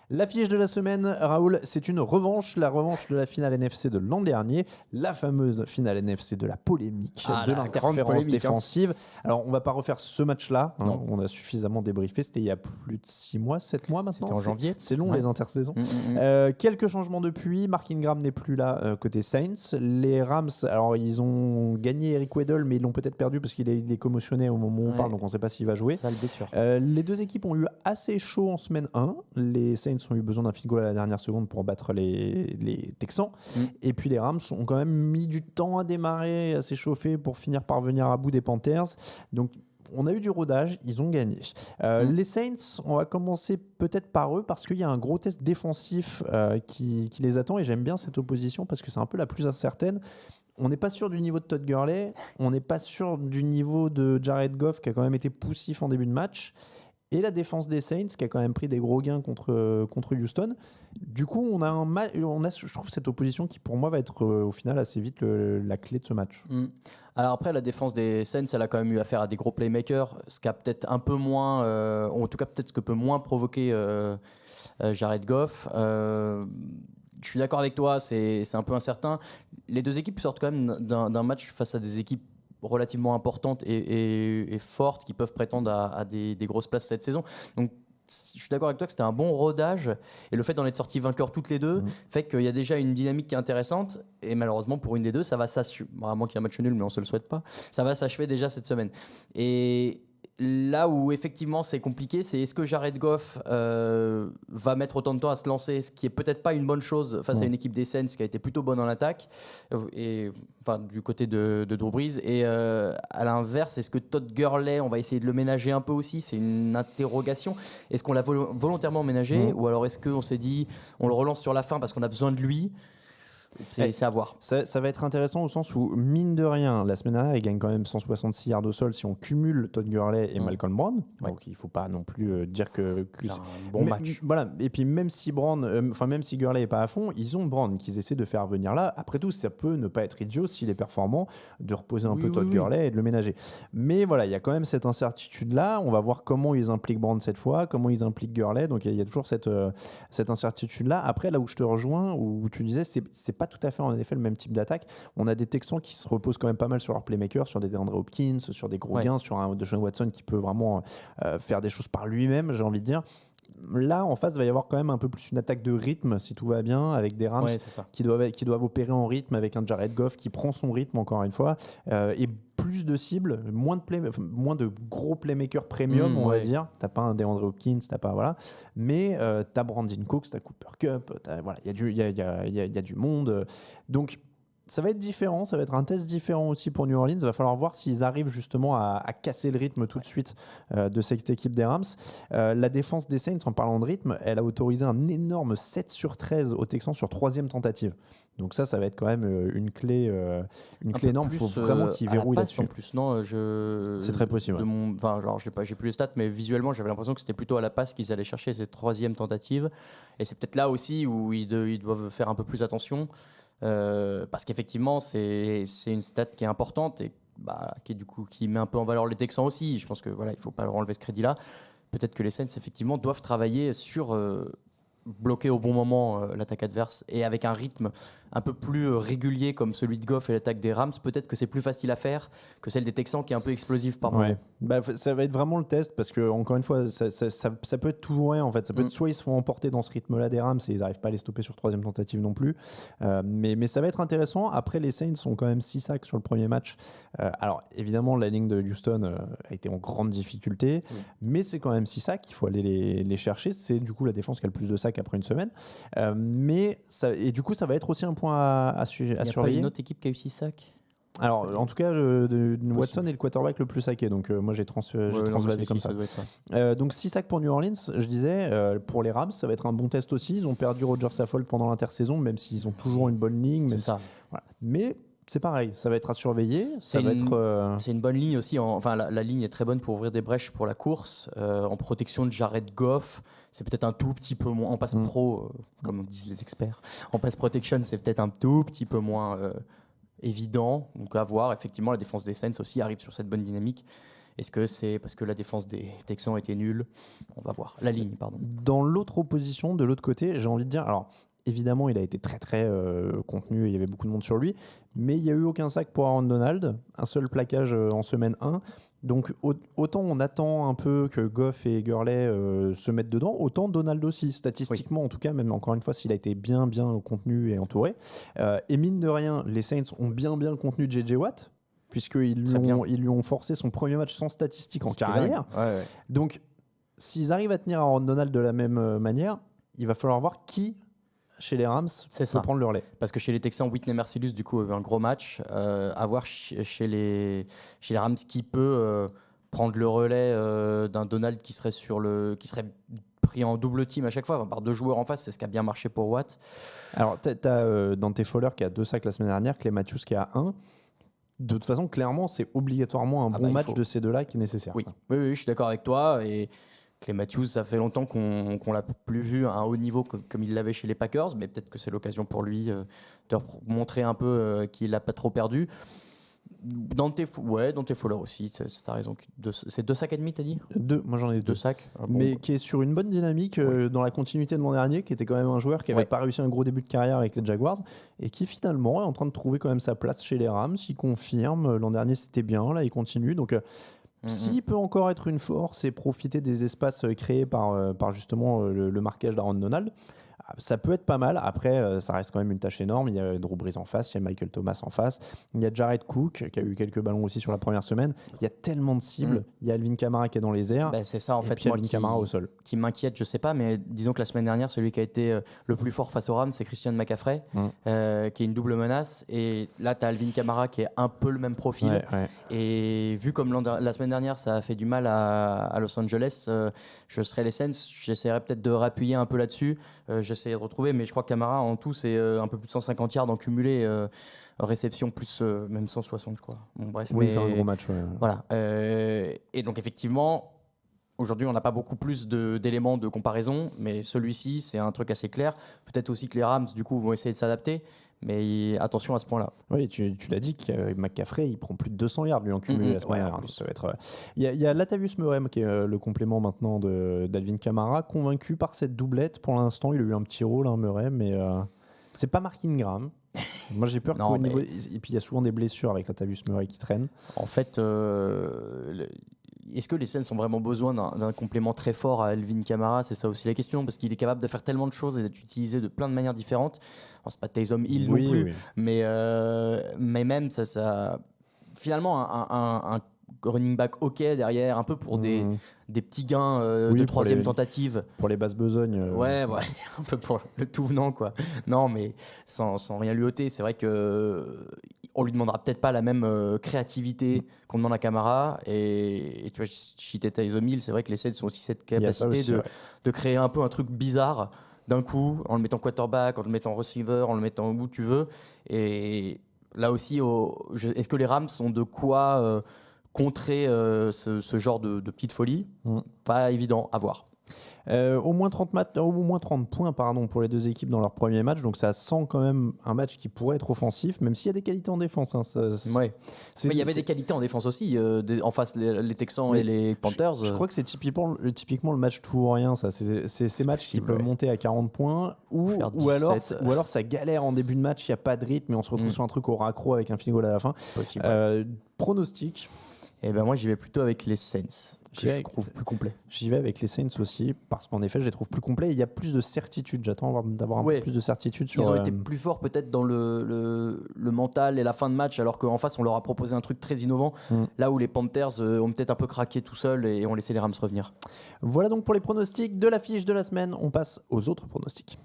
L'affiche de la semaine, Raoul, c'est une revanche, la revanche de la finale NFC de l'an dernier, la fameuse finale NFC de la polémique, de l'interférence défensive. Alors, on ne va pas refaire ce match-là, on a suffisamment débriefé, c'était il y a plus de 6 mois, 7 mois maintenant. C'était en janvier. C'est long, les intersaisons. Quelques changements depuis, Mark Ingram n'est plus là côté Saints. Les Rams, alors ils ont gagné Eric Weddle, mais ils l'ont peut-être perdu parce qu'il est commotionné au moment où on parle, donc on ne sait pas s'il va jouer. Sale blessure. Les deux équipes ont eu assez chaud en semaine 1. Les Saints ont eu besoin d'un field goal à la dernière seconde pour battre les Texans. Et puis les Rams ont quand même mis du temps à démarrer, à s'échauffer pour finir par venir à bout des Panthers. Donc on a eu du rodage, ils ont gagné. Les Saints, on va commencer peut-être par eux parce qu'il y a un gros test défensif qui les attend et j'aime bien cette opposition parce que c'est un peu la plus incertaine. On n'est pas sûr du niveau de Todd Gurley, on n'est pas sûr du niveau de Jared Goff qui a quand même été poussif en début de match. Et la défense des Saints qui a quand même pris des gros gains contre Houston. Du coup, on a je trouve cette opposition qui pour moi va être au final assez vite la clé de ce match. Alors après, la défense des Saints, elle a quand même eu affaire à des gros playmakers, ce qui a peut-être un peu moins, ou en tout cas peut-être ce que peut moins provoquer Jared Goff. Je suis d'accord avec toi, c'est un peu incertain. Les deux équipes sortent quand même d'un match face à des équipes relativement importantes et fortes qui peuvent prétendre à des grosses places cette saison. Donc je suis d'accord avec toi que c'était un bon rodage et le fait d'en être sortis vainqueurs toutes les deux fait qu'il y a déjà une dynamique qui est intéressante et malheureusement pour une des deux ça va s'achever, à moins qu'il y ait un match nul mais on se le souhaite pas, ça va s'achever déjà cette semaine. Et là où effectivement c'est compliqué, c'est est-ce que Jared Goff va mettre autant de temps à se lancer, ce qui est peut-être pas une bonne chose face à une équipe des Saints qui a été plutôt bonne en attaque, et, enfin, du côté de Drew Brees. Et à l'inverse, est-ce que Todd Gurley, on va essayer de le ménager un peu aussi, c'est une interrogation. Est-ce qu'on l'a volontairement ménagé ou alors est-ce qu'on s'est dit on le relance sur la fin parce qu'on a besoin de lui? C'est à voir. Ça va être intéressant au sens où, mine de rien, la semaine dernière, il gagne quand même 166 yards au sol si on cumule Todd Gurley et Malcolm Brown. Donc il ne faut pas non plus dire que c'est un bon match. Voilà. Et puis même si même si Gurley n'est pas à fond, ils ont Brown qu'ils essaient de faire venir là. Après tout, ça peut ne pas être idiot s'il est performant de reposer un peu Todd Gurley et de le ménager. Mais voilà, il y a quand même cette incertitude-là. On va voir comment ils impliquent Brown cette fois, comment ils impliquent Gurley. Donc il y a toujours cette incertitude-là. Après, là où je te rejoins, où tu disais, c'est pas tout à fait en effet le même type d'attaque. On a des Texans qui se reposent quand même pas mal sur leurs playmakers, sur des DeAndre Hopkins, sur des gros gains, sur un Deshaun Watson qui peut vraiment faire des choses par lui-même, j'ai envie de dire. Là, en face, il va y avoir quand même un peu plus une attaque de rythme, si tout va bien, avec des Rams qui doivent opérer en rythme, avec un Jared Goff qui prend son rythme, encore une fois, et plus de cibles, moins de gros playmakers premium, on va dire. T'as pas un DeAndre Hopkins, t'as pas, voilà. Mais t'as Brandon Cooks, t'as Cooper Kupp, voilà, il y a du monde. Donc, ça va être différent, ça va être un test différent aussi pour New Orleans. Il va falloir voir s'ils arrivent justement à casser le rythme tout de suite de cette équipe des Rams. La défense des Saints, en parlant de rythme, elle a autorisé un énorme 7 sur 13 aux Texans sur 3ème tentative. Donc ça va être quand même une clé énorme. Il faut vraiment qu'ils verrouillent là-dessus. En plus, non, c'est très possible. J'ai plus les stats, mais visuellement, j'avais l'impression que c'était plutôt à la passe qu'ils allaient chercher cette 3e tentative. Et c'est peut-être là aussi où ils doivent faire un peu plus attention. Parce qu'effectivement c'est une stat qui est importante et qui met un peu en valeur les Texans aussi. Je pense que voilà, il faut pas leur enlever ce crédit là. Peut-être que les Saints effectivement doivent travailler sur bloquer au bon moment l'attaque adverse et avec un rythme un peu plus régulier comme celui de Goff et l'attaque des Rams, peut-être que c'est plus facile à faire que celle des Texans qui est un peu explosive par moment. Ça va être vraiment le test parce que encore une fois ça peut être tout ou rien en fait. Ça peut être soit ils se font emporter dans ce rythme-là des Rams et ils n'arrivent pas à les stopper sur 3e tentative non plus. Mais ça va être intéressant. Après les Saints ont quand même 6 sacs sur le premier match. Alors évidemment la ligne de Houston a été en grande difficulté, mais c'est quand même 6 sacs. Il faut aller les chercher. C'est du coup la défense qui a le plus de sacs après une semaine. Et du coup ça va être aussi un point à surveiller. Il n'y a pas une autre équipe qui a eu 6 sacs? Alors, en tout cas, Watson est le quarterback le plus saqué. Donc, moi, j'ai transvasé comme ça. Donc, 6 sacs pour New Orleans. Je disais, pour les Rams, ça va être un bon test aussi. Ils ont perdu Roger Saffold pendant l'intersaison, même s'ils ont toujours une bonne ligne. Voilà. Mais c'est pareil, ça va être à surveiller. C'est une bonne ligne aussi. La ligne est très bonne pour ouvrir des brèches pour la course. En protection de Jared Goff, c'est peut-être un tout petit peu moins. En pass pro, comme disent les experts, en pass protection, c'est peut-être un tout petit peu moins évident. Donc à voir. Effectivement, la défense des Saints aussi arrive sur cette bonne dynamique. Est-ce que c'est parce que la défense des Texans était nulle? On va voir. La ligne, pardon. Dans l'autre opposition, de l'autre côté, j'ai envie de dire, alors évidemment, il a été très très contenu et il y avait beaucoup de monde sur lui, mais il n'y a eu aucun sac pour Aaron Donald, un seul plaquage en semaine 1. Donc autant on attend un peu que Goff et Gurley se mettent dedans, autant Donald aussi, statistiquement en tout cas, même encore une fois s'il a été bien contenu et entouré. Et mine de rien, les Saints ont bien contenu JJ Watt, puisqu'ils lui ont forcé son premier match sans statistiques en carrière. Ouais. Donc s'ils arrivent à tenir Aaron Donald de la même manière, il va falloir voir qui chez les Rams peut prendre le relais. Parce que chez les Texans, Whitney Mercilus du coup a eu un gros match. À voir chez les Rams qui peut prendre le relais d'un Donald qui serait pris en double team à chaque fois par 2 joueurs en face. C'est ce qui a bien marché pour Watt. Alors tu as Dante Fowler qui a 2 sacs la semaine dernière, Clay Matthews qui a 1. De toute façon, clairement, c'est obligatoirement un bon match de ces deux-là qui est nécessaire. Oui, je suis d'accord avec toi. Et Clay Matthews, ça fait longtemps qu'on l'a plus vu à un haut niveau comme il l'avait chez les Packers, mais peut-être que c'est l'occasion pour lui de montrer un peu qu'il n'a pas trop perdu. Dante Fowler aussi, t'as raison. C'est 2 sacs et demi, t'as dit? 2, moi j'en ai 2. 2 sacs. Mais qui est sur une bonne dynamique dans la continuité de l'an dernier, qui était quand même un joueur qui n'avait pas réussi un gros début de carrière avec les Jaguars et qui finalement est en train de trouver quand même sa place chez les Rams. Il confirme, l'an dernier c'était bien, là il continue. Donc s'il peut encore être une force et profiter des espaces créés par justement le marquage d'Aaron Donald, ça peut être pas mal. Après, ça reste quand même une tâche énorme. Il y a Drew Brees en face, il y a Michael Thomas en face, il y a Jared Cook qui a eu quelques ballons aussi sur la première semaine. Il y a tellement de cibles. Il y a Alvin Kamara qui est dans les airs. C'est ça en fait, puis Alvin Kamara au sol. Qui m'inquiète, je sais pas, mais disons que la semaine dernière, celui qui a été le plus fort face aux Rams, c'est Christian McCaffrey, qui est une double menace. Et là, tu as Alvin Kamara qui est un peu le même profil. Et vu comme la semaine dernière, ça a fait du mal à Los Angeles, je serais les Saints, j'essaierais peut-être de réappuyer un peu là-dessus. J'essaierai de retrouver, mais je crois que Kamara en tout c'est un peu plus de 150 yards en cumulé, réception plus même 160 je crois. Bon, bref, il fait un gros match. Voilà. Et donc effectivement, aujourd'hui on n'a pas beaucoup plus d'éléments de comparaison, mais celui-ci c'est un truc assez clair. Peut-être aussi que les Rams du coup vont essayer de s'adapter. Mais attention à ce point-là. Oui, tu l'as dit, McCaffrey, il prend plus de 200 yards lui en cumulé la semaine dernière. Ça va être. Il y a Latavius Murray qui est le complément maintenant d'Alvin Kamara, convaincu par cette doublette. Pour l'instant, il a eu un petit rôle, Murray, mais c'est pas Mark Ingram. Moi, j'ai peur qu'au niveau. Et puis il y a souvent des blessures avec Latavius Murray qui traîne. En fait. Est-ce que les Saints ont vraiment besoin d'un complément très fort à Alvin Kamara? C'est ça aussi la question, parce qu'il est capable de faire tellement de choses et d'être utilisé de plein de manières différentes. Alors, c'est pas Taysom Hill non plus, mais même ça finalement un running back ok derrière, un peu pour des petits gains de troisième tentative. Pour les basses besognes. Ouais, un peu pour le tout venant, quoi. Non, mais sans rien lui ôter, c'est vrai que on lui demandera peut-être pas la même créativité qu'on demande à Kamara. Et tu vois, je citais Taysom Hill, c'est vrai que les Saints ont aussi cette capacité de créer un peu un truc bizarre d'un coup, en le mettant quarterback, en le mettant receiver, en le mettant où tu veux. Et là aussi, est-ce que les Rams ont de quoi contrer ce genre de petite folie? Pas évident à voir. Au moins 30 points pour les deux équipes dans leur premier match, donc ça sent quand même un match qui pourrait être offensif, même s'il y a des qualités en défense. Mais il y avait des qualités en défense aussi, en face les Texans et les Panthers. Je crois que c'est typiquement le match tout ou rien. C'est ces matchs qui peuvent monter à 40 points ou alors ça galère en début de match, il n'y a pas de rythme et on se retrouve sur un truc au raccro avec un field goal à la fin. Pronostic. Et ben moi j'y vais plutôt avec les Saints, que je trouve plus complet. J'y vais avec les Saints aussi, parce qu'en effet je les trouve plus complets. Il y a plus de certitude, j'attends d'avoir un peu plus de certitude sur... Ils ont été plus forts peut-être dans le mental et la fin de match, alors qu'en face on leur a proposé un truc très innovant, là où les Panthers ont peut-être un peu craqué tout seuls et ont laissé les Rams revenir. Voilà donc pour les pronostics de l'affiche de la semaine, on passe aux autres pronostics.